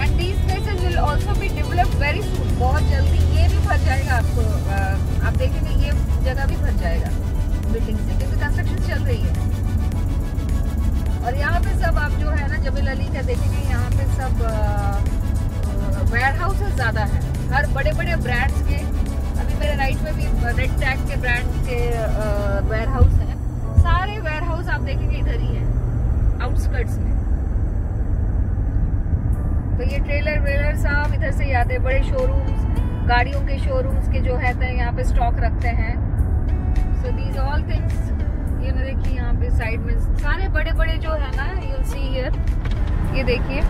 and these places will also be developed very soon। बहुत जल्दी ये भी भर जाएगा, आप देखेंगे ये जगह भी भर जाएगा बिल्डिंग से, क्योंकि कंस्ट्रक्शन चल रही है। और यहाँ पे सब आप जो है ना जबल अली का देखेंगे, यहाँ पे सब वेयर हाउसेस ज्यादा है, हर बड़े बड़े ब्रांड्स के। अभी मेरे राइट में भी रेड टैग के ब्रांड के वेयर हाउस हैं। सारे वेयर हाउस आप देखेंगे इधर ही है, आउटस्कर्ट्स में। तो ये ट्रेलर वेलर सब इधर से ही आते हैं। बड़े शोरूम्स, गाड़ियों के शोरूम्स के जो है यहाँ पे स्टॉक रखते हैं। सो दीज ऑल थिंग्स, ये ना देखिए यहाँ पे साइड में सारे बड़े बड़े जो है ना, यू विल सी हियर, ये देखिए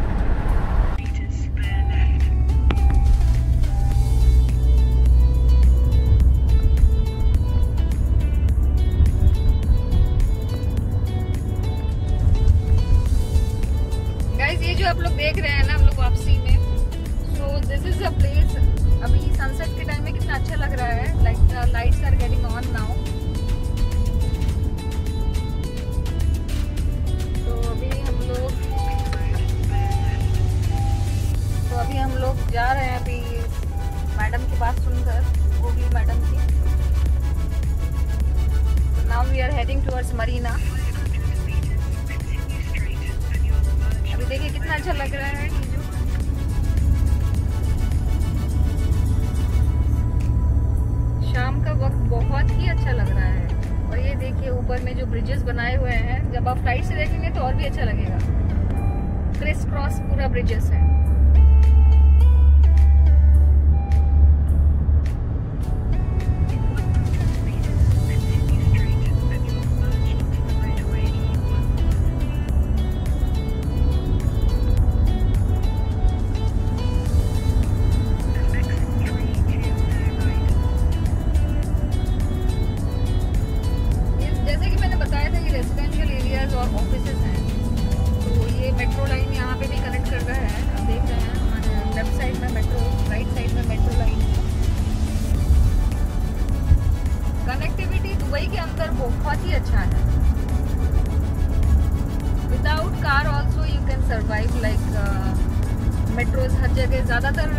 गाइस, ये जो आप लोग देख रहे हैं ना हम लोग वापसी में, so this is a place. अभी सनसेट के टाइम में कितना अच्छा लग रहा है, like the lights are getting on now. अभी हम लोग जा रहे हैं अभी मैडम की बात सुनकर, गोगली मैडम की। Now we are heading towards Marina. अभी देखिए कितना अच्छा लग रहा है। शाम का वक्त बहुत ही अच्छा लग रहा है। और ये देखिए ऊपर में जो ब्रिजेस बनाए हुए हैं, जब आप फ्लाइट से देखेंगे तो और भी अच्छा लगेगा। क्रिस क्रॉस पूरा ब्रिजेस है। मेट्रो लाइन यहाँ पे भी कनेक्ट कर रहा है, आप देख रहे हैं हमारे लेफ्ट साइड में मेट्रो, राइट साइड में मेट्रो लाइन। कनेक्टिविटी दुबई के अंदर बहुत ही अच्छा है। Without car also you can survive, like metros हर जगह ज़्यादातर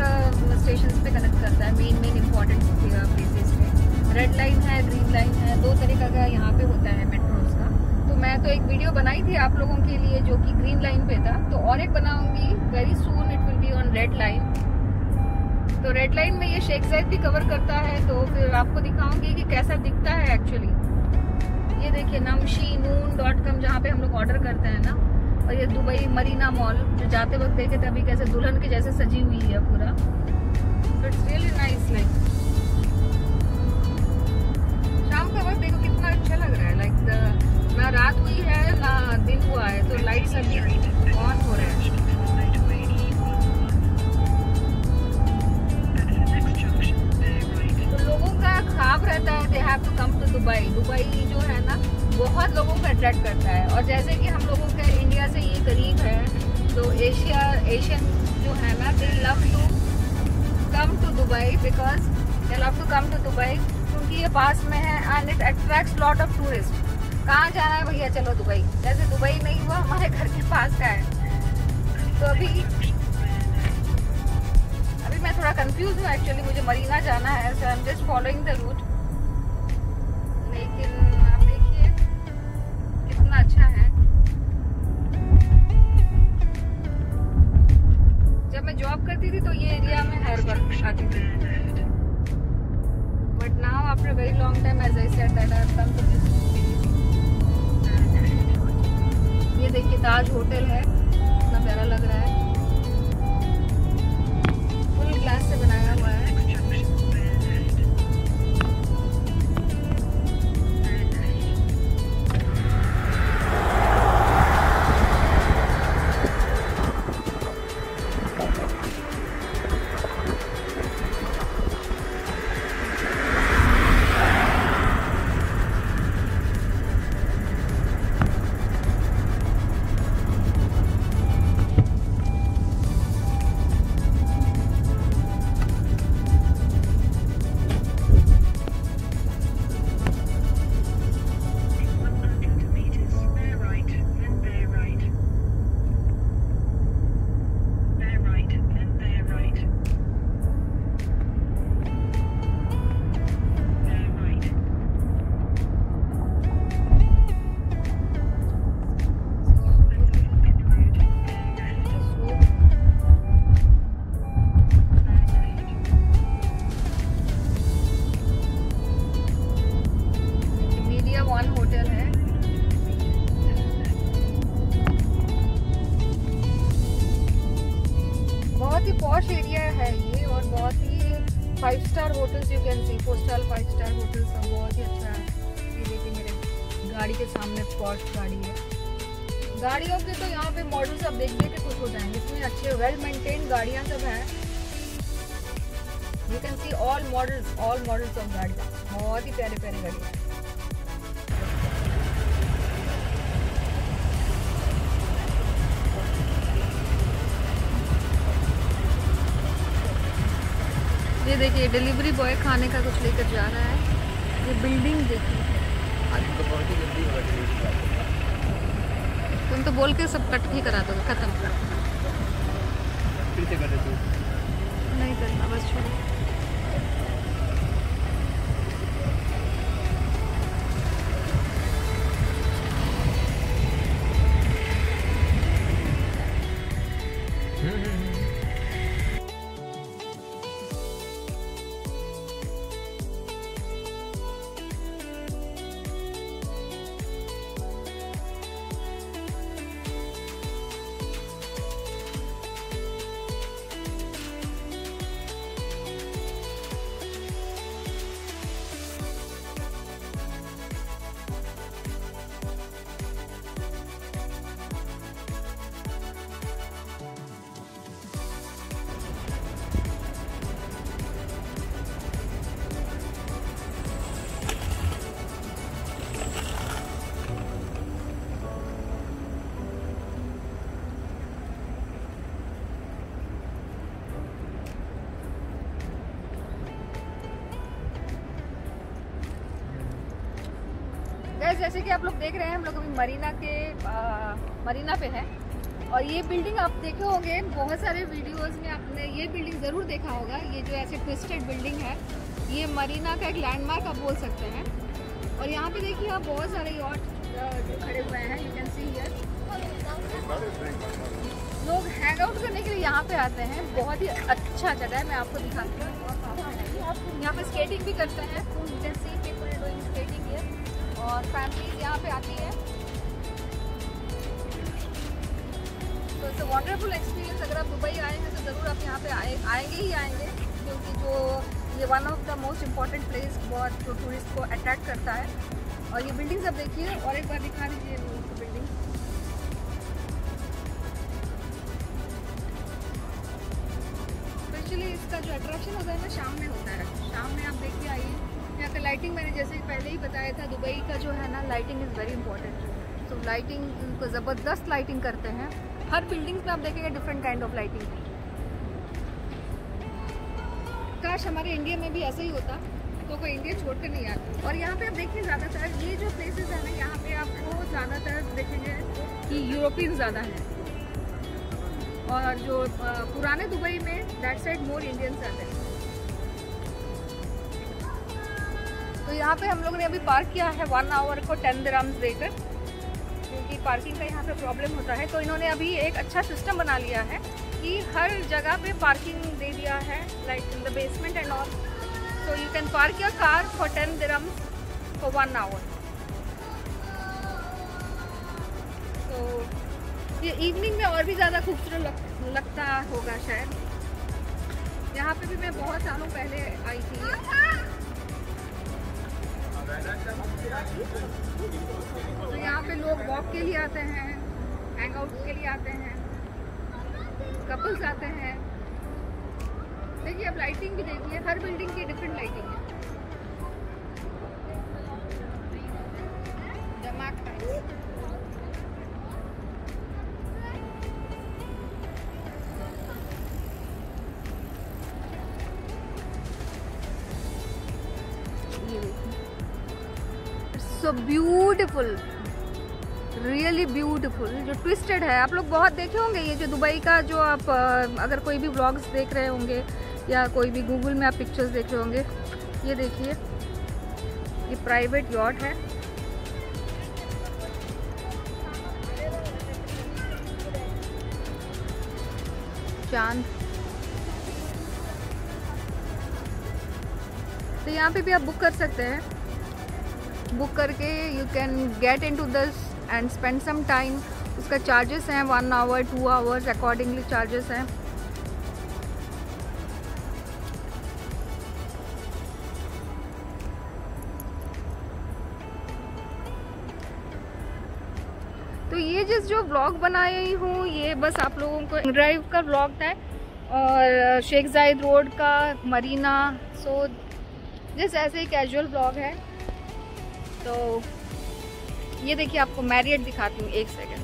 स्टेशन पे कनेक्ट करता है मेन इम्पॉर्टेंट प्लेसेस पे। रेड लाइन है, ग्रीन लाइन है, 2 तरीका का यहाँ पे होता है मेट्रोज का। तो मैं तो एक वीडियो बनाई थी आप लोगों के लिए जो कि ग्रीन लाइन पे था, तो और एक बनाऊंगी very soon, it will be on red line. तो रेड लाइन में ये शेख ज़ायद भी कवर करता है, तो फिर आपको दिखाऊंगी कि कैसा दिखता है एक्चुअली। ये देखिए namshenoon.com जहाँ पे हम लोग ऑर्डर करते हैं ना, और ये दुबई मरीना मॉल जो जाते वक्त देखे थे अभी कैसे दुल्हन के जैसे सजी हुई है पूरा। It's really nice. लाइक शाम का वक्त देखो कितना अच्छा लग रहा है, लाइक ना रात हुई है ना दिन हुआ है, तो लाइट सभी ऑन हो रहा है। तो लोगों का ख्वाब रहता है they have to come to Dubai. Dubai जो है ना बहुत लोगों को अट्रैक्ट करता है, और जैसे कि हम लोगों के इंडिया से ये करीब है, तो एशियन जो है ना they love to come to Dubai, because they love to come to Dubai क्योंकि ये पास में है and it attracts lot of tourist. कहाँ जाना है भैया, चलो दुबई। जैसे दुबई नहीं हुआ हमारे घर के पास का है। तो अभी मैं थोड़ा कंफ्यूज हूँ एक्चुअली, मुझे मरीना जाना है, so I am just following the route. लेकिन आप देखिए कितना अच्छा है। जब मैं जॉब करती थी तो ये एरिया में हर बार आती थी, but now after very long time as I said that I have come to this. ये देखिए ताज होटल है, कितना प्यारा लग रहा है, फुल ग्लास से बनाया हुआ है। पॉश एरिया है ये, और बहुत ही 5 star hotels you can C, 4 star 5 star hotels सब बहुत ही अच्छा है। ये देखिए मेरे गाड़ी के सामने पॉश गाड़ी है। गाड़ियों के तो यहाँ पे मॉडल्स अब देख के खुश हो जाएंगे, इतने अच्छे वेल मेंटेन गाड़ियाँ सब हैं। You can see all models of गाड़ियाँ, बहुत ही प्यारे प्यारे गाड़ियाँ। ये देखिए डिलीवरी बॉय खाने का कुछ लेकर जा रहा है। ये बिल्डिंग देखिए, तुम तो बोल के सब कट ही करा दोगे, खत्म नहीं करना, बस छोड़ो। गाइस जैसे कि आप लोग देख रहे हैं, हम लोग अभी मरीना पे हैं और ये बिल्डिंग आप देखे होंगे बहुत सारे वीडियोस में, आपने ये बिल्डिंग ज़रूर देखा होगा। ये जो ऐसे ट्विस्टेड बिल्डिंग है, ये मरीना का एक लैंडमार्क आप बोल सकते हैं। और यहाँ पे देखिए आप बहुत सारे यॉट जो खड़े हुए हैं, यू कैन सी हियर। लोग हैंग आउट करने के लिए यहाँ पे आते हैं, बहुत ही अच्छा जगह है। मैं आपको दिखाती हूँ। यहाँ पे स्केटिंग भी करते हैं, you can see people doing skating here, और फैमिलीज यहाँ पे आती है। तो इट्स अ वंडरफुल एक्सपीरियंस। अगर आप दुबई आए हैं तो ज़रूर आप यहाँ पे आएंगे ही आएंगे, क्योंकि जो ये one of the most important place बहुत जो टूरिस्ट को अट्रैक्ट करता है। और ये बिल्डिंग सब देखिए, और एक बार दिखा दीजिए बिल्डिंग। स्पेशली इसका जो अट्रैक्शन होता है ना शाम में होता है। शाम में आप देखिए आइए, यहाँ का लाइटिंग मैंने जैसे पहले ही बताया था, दुबई का जो है ना लाइटिंग इज़ वेरी इंपॉर्टेंट। तो लाइटिंग उनको ज़बरदस्त लाइटिंग करते हैं। हर बिल्डिंग में आप देखेंगे डिफरेंट काइंड ऑफ लाइटिंग। काश हमारे इंडिया में भी ऐसा ही होता तो कोई इंडिया छोड़ कर नहीं आता। और यहाँ पे आप देखिए ज़्यादातर ये जो प्लेसेस है ना, यहाँ पे आपको ज़्यादातर देखेंगे कि यूरोपियन ज़्यादा हैं, और जो पुराने दुबई में दैट साइड मोर इंडियंस आते हैं। तो यहाँ पे हम लोगों ने अभी पार्क किया है 1 आवर को 10 दिरहम्स देकर, क्योंकि पार्किंग का यहाँ पे प्रॉब्लम होता है। तो इन्होंने अभी एक अच्छा सिस्टम बना लिया है कि हर जगह पे पार्किंग दे दिया है, like in the basement and all. So you can park your car for 10 dirhams for 1 hour. तो ये इवनिंग में और भी ज़्यादा खूबसूरत लगता होगा शायद। यहाँ पे भी मैं बहुत सालों पहले आई थी। तो यहाँ पे लोग वॉक के लिए आते हैं, हैंग आउट के लिए आते हैं, कपल्स आते हैं। देखिए अब लाइटिंग भी देखिए, हर बिल्डिंग की डिफरेंट लाइटिंग है। So beautiful, really beautiful. जो ट्विस्टेड है, आप लोग बहुत देखे होंगे ये जो दुबई का, जो आप अगर कोई भी व्लॉग्स देख रहे होंगे या कोई भी गूगल में आप पिक्चर्स देख रहे होंगे, ये देखिए ये प्राइवेट यॉट है। चांद। तो यहाँ पे भी आप बुक कर सकते हैं। बुक करके you can get into this and spend some time. उसका चार्जेस हैं 1 आवर 2 आवर्स अकॉर्डिंगली चार्जेस हैं। तो ये जो व्लॉग बनाई हूँ ये बस आप लोगों को ड्राइव का व्लॉग था, और शेख जायद रोड का, मरीना, सो जिस ऐसे ही कैजुअल व्लॉग है। तो ये देखिए आपको मैरियट दिखाती हूँ, एक सेकंड।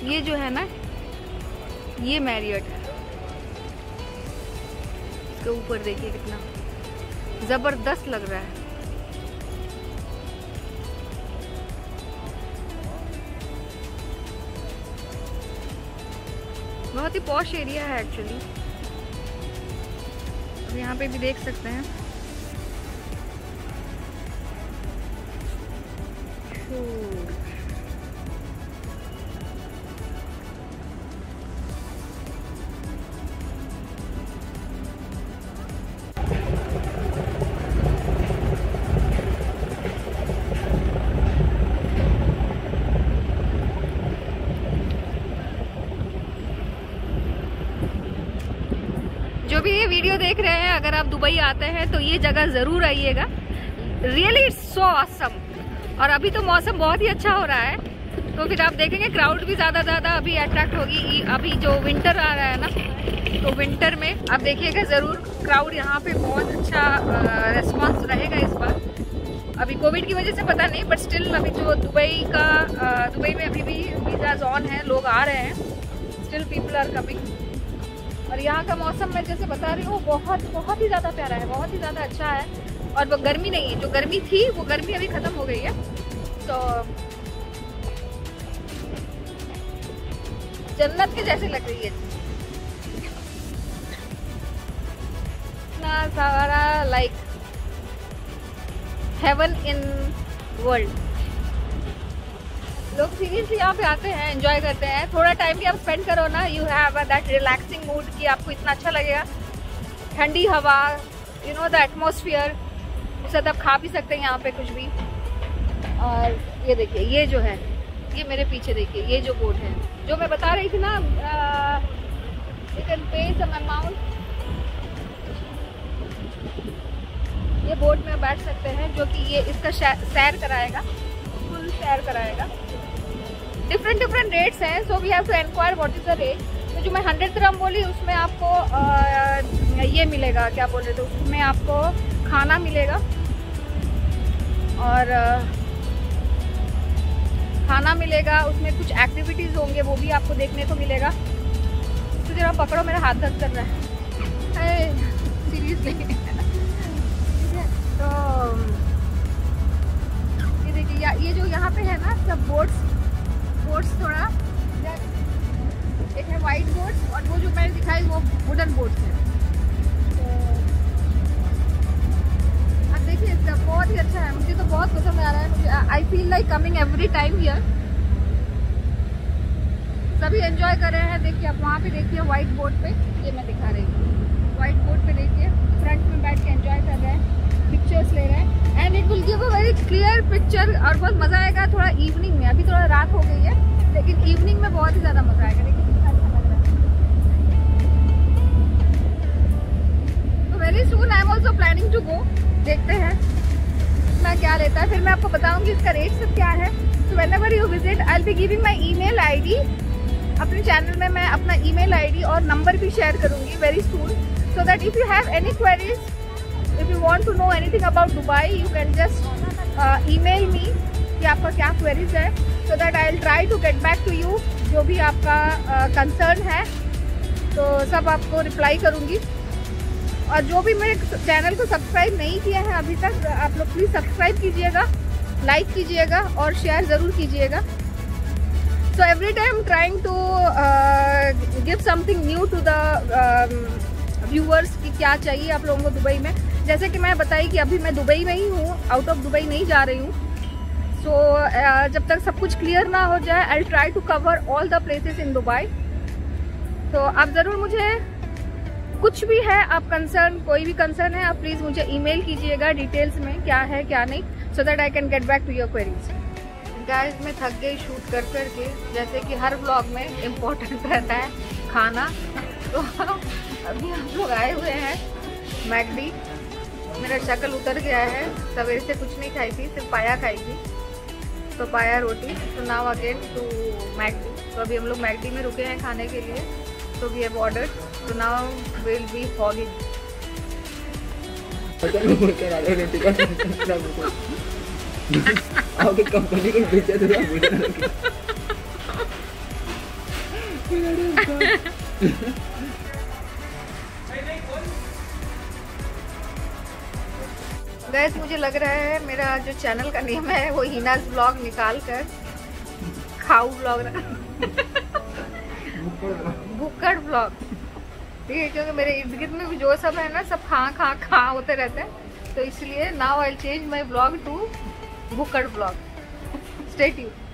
ये जो है ना, ये मैरियट है। इसके ऊपर देखिए कितना जबरदस्त लग रहा है। बहुत ही पॉश एरिया है एक्चुअली। यहाँ पे भी देख सकते हैं। जो भी ये वीडियो देख रहे हैं, अगर आप दुबई आते हैं तो ये जगह ज़रूर आइएगा। Really it's so awesome. और अभी तो मौसम बहुत ही अच्छा हो रहा है, तो फिर आप देखेंगे क्राउड भी ज़्यादा अभी अट्रैक्ट होगी। अभी जो विंटर आ रहा है ना, तो विंटर में आप देखिएगा ज़रूर क्राउड यहाँ पे बहुत अच्छा रेस्पॉन्स रहेगा इस बार। अभी कोविड की वजह से पता नहीं, बट स्टिल अभी जो दुबई में अभी भी वीज़ाज ऑन है, लोग आ रहे हैं, स्टिल पीपल आर कमिंग। और यहाँ का मौसम मैं जैसे बता रही हूँ बहुत ही ज़्यादा प्यारा है, बहुत ही ज़्यादा अच्छा है। और वो गर्मी नहीं है, जो गर्मी थी वो गर्मी अभी खत्म हो गई है। तो जन्नत के जैसे लग रही है, इतना सारा लाइक हेवन इन वर्ल्ड। लोग सीरियसली यहाँ पे आते हैं, एंजॉय करते हैं। थोड़ा टाइम भी आप स्पेंड करो ना, you have that relaxing mood कि आपको इतना अच्छा लगेगा। ठंडी हवा, यू नो द एटमॉस्फेयर, उसके साथ आप खा भी सकते हैं यहाँ पे कुछ भी। और ये देखिए, ये जो है, ये मेरे पीछे देखिए, ये जो बोट है जो मैं बता रही थी ना, you can pay some amount. ये बोट में बैठ सकते हैं, जो कि ये इसका सैर कराएगा, फुल सैर कराएगा। डिफरेंट रेट्स हैं, so we have to enquire what is the rate. तो जो मैं 100 दिरहम बोली, उसमें आपको ये मिलेगा, क्या बोल रहे थे, उसमें आपको खाना मिलेगा और खाना मिलेगा, उसमें कुछ एक्टिविटीज़ होंगे, वो भी आपको देखने को मिलेगा। तो जरा पकड़ो, मेरा हाथ दर्द कर रहा है सीरियसली। ठीक है, तो ये देखिए, ये जो यहाँ पे है ना सब बोट्स थोड़ा, एक है वाइट बोट्स और वो जो मैंने दिखाई वो वुडन बोट्स है। तो अब देखिए, इसका बहुत ही अच्छा है, मुझे तो बहुत पसंद आ रहा है। मुझे I feel like coming every time here. सभी एंजॉय कर रहे हैं। देखिए, आप वहाँ पे देखिए वाइट बोट पे, ये मैं दिखा रही हूँ, वाइट बोट पे देखिए फ्रंट में बैठ के एंजॉय कर रहे हैं, पिक्चर्स ले रहे हैं। And it will give a very clear picture और बहुत मजा आएगा। थोड़ा इवनिंग में, अभी थोड़ा रात हो गई है, लेकिन इवनिंग में बहुत ही ज्यादा मजा आएगा। देखिए कितना अच्छा लग रहा है। तो very soon I am also planning to go. देखते हैं इतना क्या लेता है, फिर मैं आपको बताऊंगी इसका रेट सब क्या है। So whenever you visit, I will be giving my email ID. अपने चैनल में मैं अपना ईमेल आईडी और नंबर भी शेयर करूंगी very soon, so that if you have any queries, if you want to know anything about Dubai, you can just email me कि आपका क्या क्वेरीज है, so that I will try to get back to you. जो भी आपका concern है तो सब आपको रिप्लाई करूंगी। और जो भी मेरे चैनल को सब्सक्राइब नहीं किया है अभी तक, आप लोग प्लीज़ सब्सक्राइब कीजिएगा, लाइक कीजिएगा और शेयर ज़रूर कीजिएगा। So every time trying to give something new to the viewers कि क्या चाहिए आप लोगों को दुबई में। जैसे कि मैं बताई कि अभी मैं दुबई में ही हूँ, आउट ऑफ दुबई नहीं जा रही हूँ। सो जब तक सब कुछ क्लियर ना हो जाए, I try to cover all the places in Dubai. तो आप ज़रूर मुझे कुछ भी है, आप कंसर्न, कोई भी कंसर्न है, आप प्लीज़ मुझे ईमेल कीजिएगा डिटेल्स में क्या है क्या नहीं, so that I can get back to your queries. Guys, मैं थक गई शूट कर करके, जैसे कि हर व्लॉग में इम्पोर्टेंट रहता है खाना। तो अभी हम लोग आए हुए हैं मैकडी। मेरा शक्ल उतर गया है, सवेरे से कुछ नहीं खाई थी, सिर्फ पाया खाई थी, तो पाया रोटी। तो नाउ अगेन टू मैकडी। तो अभी हम लोग मैकडी में रुके हैं खाने के लिए। तो we have ordered, so now we'll be hogging. आपके कंपनी को बेचा दिया गाइस, मुझे लग रहा है मेरा जो चैनल का नेम है वो हिनाज व्लॉग निकाल कर खाऊ व्लॉग भुक्कड़ व्लॉग, ठीक है, क्योंकि मेरे इर्द गिर्द में भी जो सब है ना, सब खा होते रहते हैं। तो इसलिए now I change my blog to Bhukkad vlog. Stay tuned.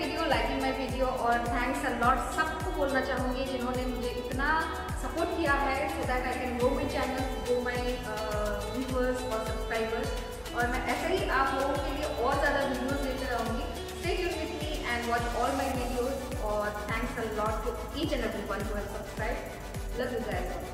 Video, liking my video, और थैंक्स अ लॉट सबको बोलना चाहूँगी जिन्होंने मुझे इतना सपोर्ट किया है, so that I can grow my channel, grow my viewers और सब्सक्राइबर्स। और मैं ऐसे ही आप लोगों के लिए और ज़्यादा वीडियोज़ लेते रहूँगी। Stay tuned with me and watch all my videos, or thanks a lot to each and everyone who has subscribed. Love you guys.